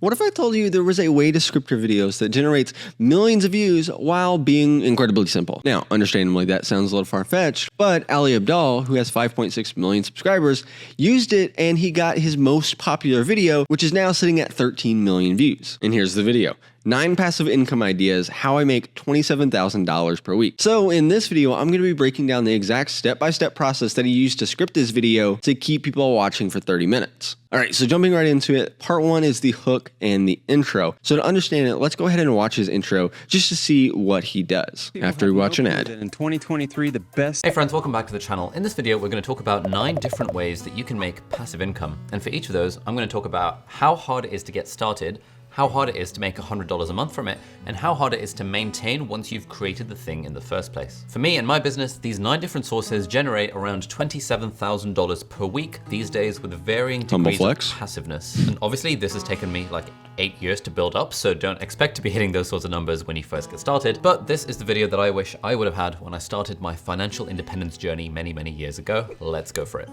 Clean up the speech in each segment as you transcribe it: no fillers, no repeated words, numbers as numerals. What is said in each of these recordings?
What if I told you there was a way to script your videos that generates millions of views while being incredibly simple? Now, understandably, that sounds a little far-fetched, but Ali Abdaal, who has 5.6 million subscribers, used it and he got his most popular video, which is now sitting at 13 million views. And here's the video. 9 passive income ideas, how I make $27,000 per week. So in this video, I'm going to be breaking down the exact step-by-step process that he used to script this video to keep people watching for 30 minutes. All right, so jumping right into it, part 1 is the hook and the intro. So to understand it, let's go ahead and watch his intro just to see what he does after we watch an ad. In 2023, the best. Hey friends, welcome back to the channel. In this video, we're going to talk about 9 different ways that you can make passive income. And for each of those, I'm going to talk about how hard it is to get started, how hard it is to make $100 a month from it, and how hard it is to maintain once you've created the thing in the first place. For me and my business, these 9 different sources generate around $27,000 per week these days with varying degrees of passiveness. And obviously this has taken me like 8 years to build up, so don't expect to be hitting those sorts of numbers when you first get started. But this is the video that I wish I would have had when I started my financial independence journey many, many years ago. Let's go for it.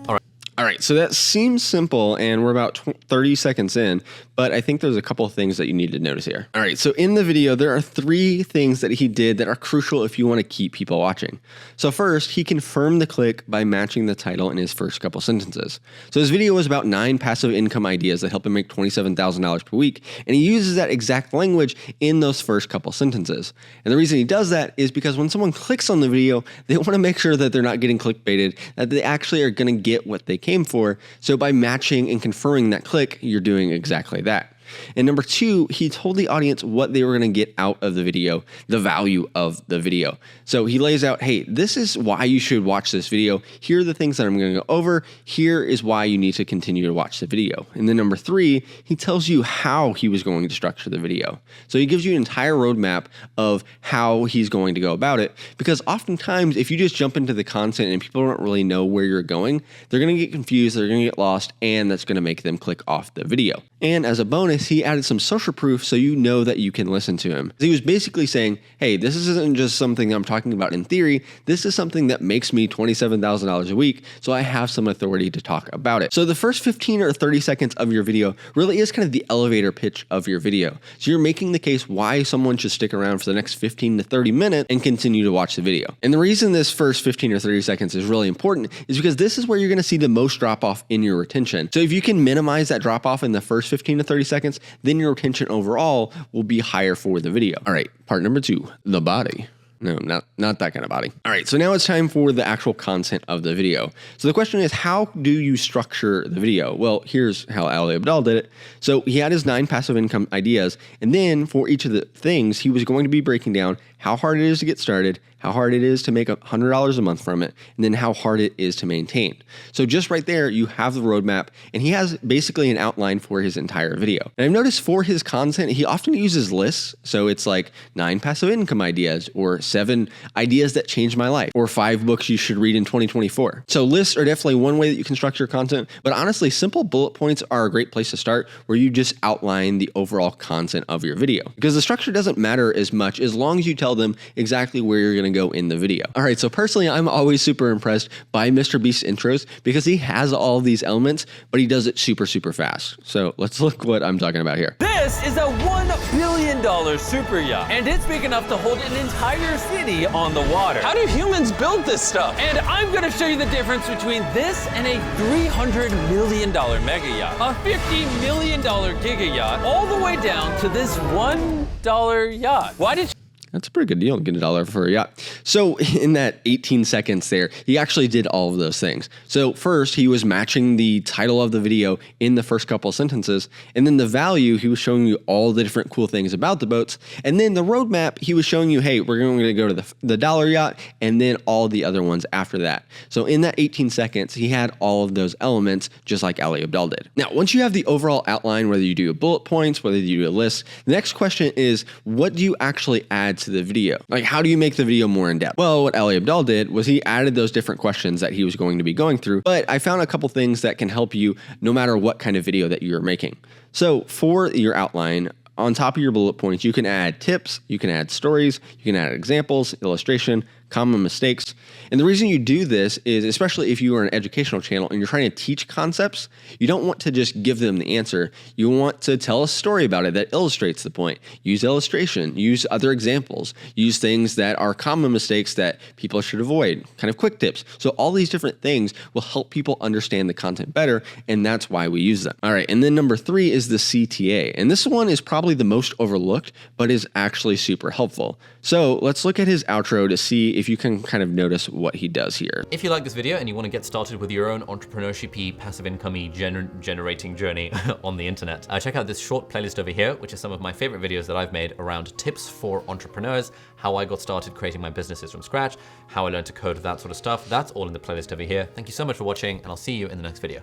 All right, so that seems simple, and we're about 30 seconds in, but I think there's a couple of things that you need to notice here. All right, so in the video, there are 3 things that he did that are crucial if you want to keep people watching. So first, he confirmed the click by matching the title in his first couple sentences. So his video was about 9 passive income ideas that help him make $27,000 per week, and he uses that exact language in those first couple sentences. And the reason he does that is because when someone clicks on the video, they want to make sure that they're not getting clickbaited, that they actually are going to get what they came for. So by matching and confirming that click, you're doing exactly that. And number 2, he told the audience what they were going to get out of the video, the value of the video. So he lays out, hey, this is why you should watch this video. Here are the things that I'm going to go over. Here is why you need to continue to watch the video. And then number 3, he tells you how he was going to structure the video. So he gives you an entire roadmap of how he's going to go about it, because oftentimes if you just jump into the content and people don't really know where you're going, they're going to get confused, they're going to get lost, and that's going to make them click off the video. And as a bonus, he added some social proof so you know that you can listen to him. He was basically saying, hey, this isn't just something I'm talking about in theory. This is something that makes me $27,000 a week, so I have some authority to talk about it. So the first 15 or 30 seconds of your video really is kind of the elevator pitch of your video. So you're making the case why someone should stick around for the next 15 to 30 minutes and continue to watch the video. And the reason this first 15 or 30 seconds is really important is because this is where you're going to see the most drop off in your retention. So if you can minimize that drop off in the first 15 to 30 seconds, then your retention overall will be higher for the video. All right, part number 2, the body. No, not that kind of body. All right, so now it's time for the actual content of the video. So the question is, how do you structure the video? Well, here's how Ali Abdaal did it. So he had his 9 passive income ideas, and then for each of the things, he was going to be breaking down how hard it is to get started, how hard it is to make $100 a month from it, and then how hard it is to maintain. So just right there, you have the roadmap, and he has basically an outline for his entire video. And I've noticed for his content, he often uses lists. So it's like 9 passive income ideas, or 7 ideas that changed my life, or 5 books you should read in 2024. So lists are definitely one way that you can structure your content, but honestly, simple bullet points are a great place to start, where you just outline the overall content of your video. Because the structure doesn't matter as much as long as you tell them exactly where you're going to go in the video. All right, so personally, I'm always super impressed by Mr. Beast's intros because he has all these elements, but he does it super, super fast. So let's look what I'm talking about here. This is a $1 billion super yacht, and it's big enough to hold an entire city on the water. How do humans build this stuff? And I'm gonna show you the difference between this and a $300 million mega yacht, a $50 million giga yacht, all the way down to this $1 yacht. Why did That's a pretty good deal to get $1 for a yacht. So in that 18 seconds there, he actually did all of those things. So first, he was matching the title of the video in the first couple of sentences. And then the value, he was showing you all the different cool things about the boats. And then the roadmap, he was showing you, hey, we're going to go to the dollar yacht and then all the other ones after that. So in that 18 seconds, he had all of those elements just like Ali Abdaal did. Now, once you have the overall outline, whether you do bullet points, whether you do a list, the next question is, what do you actually add to the video? Like, how do you make the video more in depth? Well, what Ali Abdaal did was he added those different questions that he was going to be going through, but I found a couple things that can help you no matter what kind of video that you're making. So for your outline, on top of your bullet points, you can add tips, you can add stories, you can add examples, illustration, common mistakes. And the reason you do this is, especially if you are an educational channel and you're trying to teach concepts, you don't want to just give them the answer. You want to tell a story about it that illustrates the point. Use illustration, use other examples, use things that are common mistakes that people should avoid, kind of quick tips. So all these different things will help people understand the content better, and that's why we use them. All right, and then number 3 is the CTA. And this one is probably the most overlooked, but is actually super helpful. So let's look at his outro to see if you can kind of notice what he does here. If you like this video and you want to get started with your own entrepreneurship-y, passive income-y generating journey on the internet, check out this short playlist over here, which is some of my favorite videos that I've made around tips for entrepreneurs, how I got started creating my businesses from scratch, how I learned to code, that sort of stuff. That's all in the playlist over here. Thank you so much for watching, and I'll see you in the next video.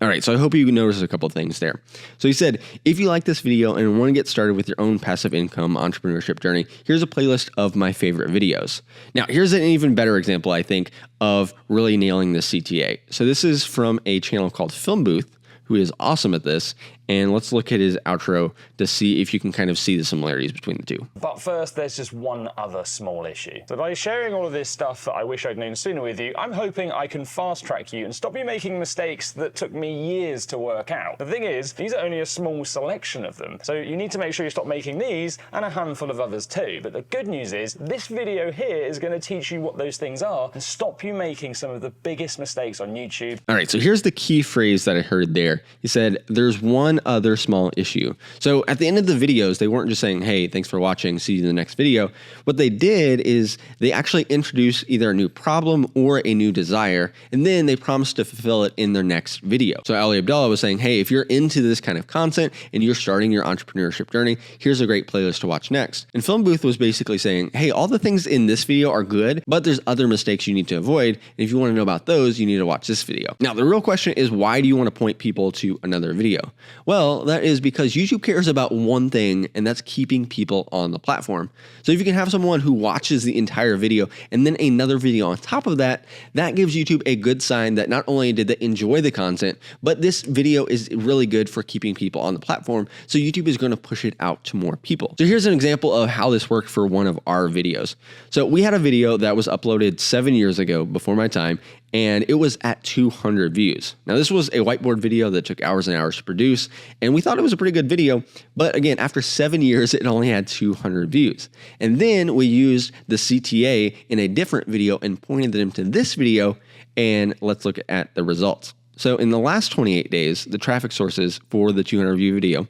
All right, so I hope you noticed a couple of things there. So he said, if you like this video and want to get started with your own passive income entrepreneurship journey, here's a playlist of my favorite videos. Now, here's an even better example, I think, of really nailing the CTA. So this is from a channel called Film Booth, who is awesome at this. And let's look at his outro to see if you can kind of see the similarities between the two. But first, there's just one other small issue. So by sharing all of this stuff that I wish I'd known sooner with you, I'm hoping I can fast track you and stop you making mistakes that took me years to work out. The thing is, these are only a small selection of them. So you need to make sure you stop making these and a handful of others too. But the good news is, this video here is going to teach you what those things are and stop you making some of the biggest mistakes on YouTube. All right, so here's the key phrase that I heard there. He said, there's one other small issue. So at the end of the videos, they weren't just saying, hey, thanks for watching, see you in the next video. What they did is they actually introduced either a new problem or a new desire, and then they promised to fulfill it in their next video. So Ali Abdaal was saying, hey, if you're into this kind of content and you're starting your entrepreneurship journey, here's a great playlist to watch next. And Film Booth was basically saying, hey, all the things in this video are good, but there's other mistakes you need to avoid. And if you want to know about those, you need to watch this video. Now, the real question is, why do you want to point people to another video? Well, that is because YouTube cares about one thing, and that's keeping people on the platform. So if you can have someone who watches the entire video and then another video on top of that, that gives YouTube a good sign that not only did they enjoy the content, but this video is really good for keeping people on the platform. So YouTube is going to push it out to more people. So here's an example of how this worked for one of our videos. So we had a video that was uploaded 7 years ago before my time, and it was at 200 views. Now, this was a whiteboard video that took hours and hours to produce, and we thought it was a pretty good video, but again, after 7 years, it only had 200 views. And then we used the CTA in a different video and pointed them to this video, and let's look at the results. So in the last 28 days, the traffic sources for the 200 view video,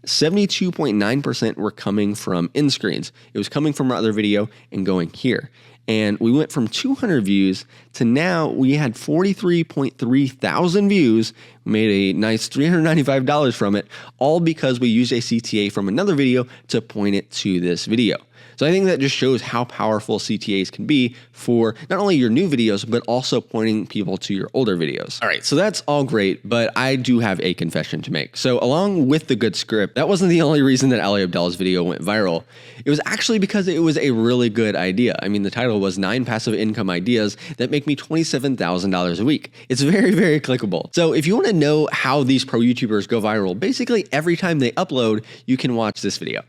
72.9% were coming from end screens. It was coming from our other video and going here. And we went from 200 views to now we had 43.3 thousand views, made a nice $395 from it, all because we used a CTA from another video to point it to this video. So I think that just shows how powerful CTAs can be for not only your new videos, but also pointing people to your older videos. All right, so that's all great, but I do have a confession to make. So along with the good script, that wasn't the only reason that Ali Abdaal's video went viral. It was actually because it was a really good idea. I mean, the title was 9 passive income ideas that make me $27,000 a week. It's very, very clickable. So if you want to know how these pro YouTubers go viral, basically every time they upload, you can watch this video.